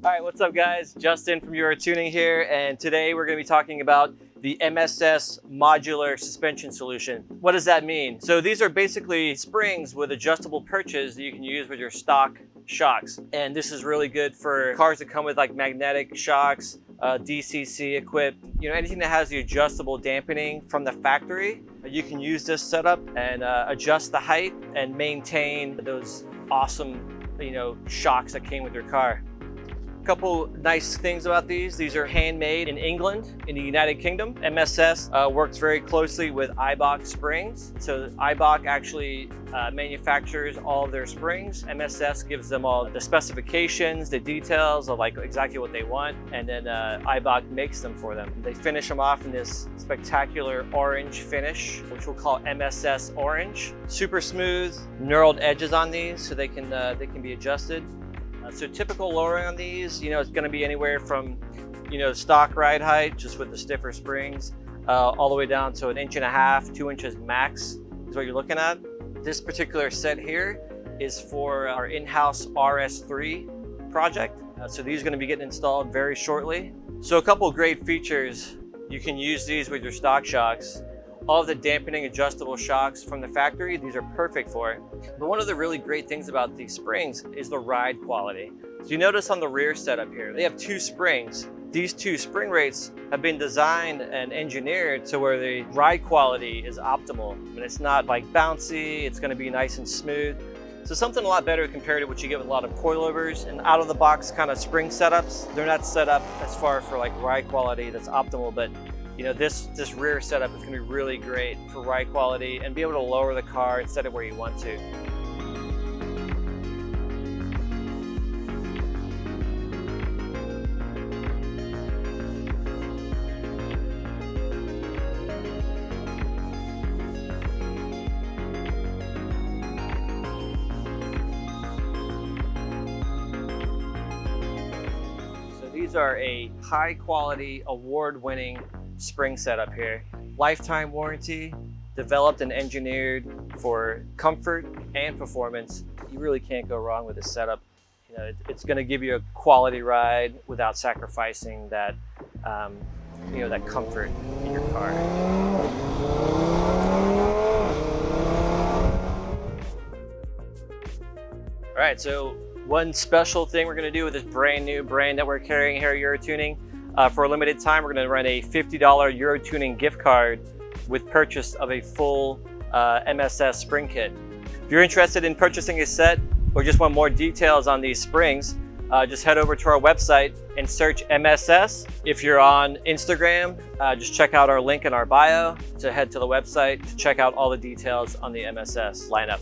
All right, what's up guys? Justin from UroTuning here, and today we're going to be talking about the MSS Modular suspension solution. What does that mean? So these are basically springs with adjustable perches that you can use with your stock shocks. And this is really good for cars that come with like magnetic shocks, DCC equipped, anything that has the adjustable dampening from the factory. You can use this setup and adjust the height and maintain those awesome, shocks that came with your car. A couple nice things about these are handmade in England, in the United Kingdom. MSS works very closely with Eibach springs. So Eibach actually manufactures all of their springs. MSS gives them all the specifications, the details of like exactly what they want, and then Eibach makes them for them. They finish them off in this spectacular orange finish, which we'll call MSS Orange. Super smooth, knurled edges on these, so they can be adjusted. So typical lowering on these, it's going to be anywhere from, stock ride height, just with the stiffer springs, all the way down to 1.5 inches, 2 inches max is what you're looking at. This particular set here is for our in-house RS3 project. So these are going to be getting installed very shortly. So a couple of great features. You can use these with your stock shocks. All of the dampening adjustable shocks from the factory, these are perfect for it. But one of the really great things about these springs is the ride quality. So you notice on the rear setup here, they have 2 springs. These 2 spring rates have been designed and engineered to where the ride quality is optimal. And it's not like bouncy, it's gonna be nice and smooth. So something a lot better compared to what you get with a lot of coilovers and out of the box kind of spring setups. They're not set up as far for like ride quality that's optimal, but this rear setup is going to be really great for ride quality and be able to lower the car and set it where you want to. So these are a high quality, award-winning spring setup here. Lifetime warranty, developed and engineered for comfort and performance. You really can't go wrong with this setup. It's going to give you a quality ride without sacrificing that, that comfort in your car. All right, so one special thing we're going to do with this brand new brand that we're carrying here at UroTuning. For a limited time, we're going to run a $50 UroTuning gift card with purchase of a full MSS spring kit. If you're interested in purchasing a set or just want more details on these springs, just head over to our website and search MSS. If you're on Instagram, just check out our link in our bio to head to the website to check out all the details on the MSS lineup.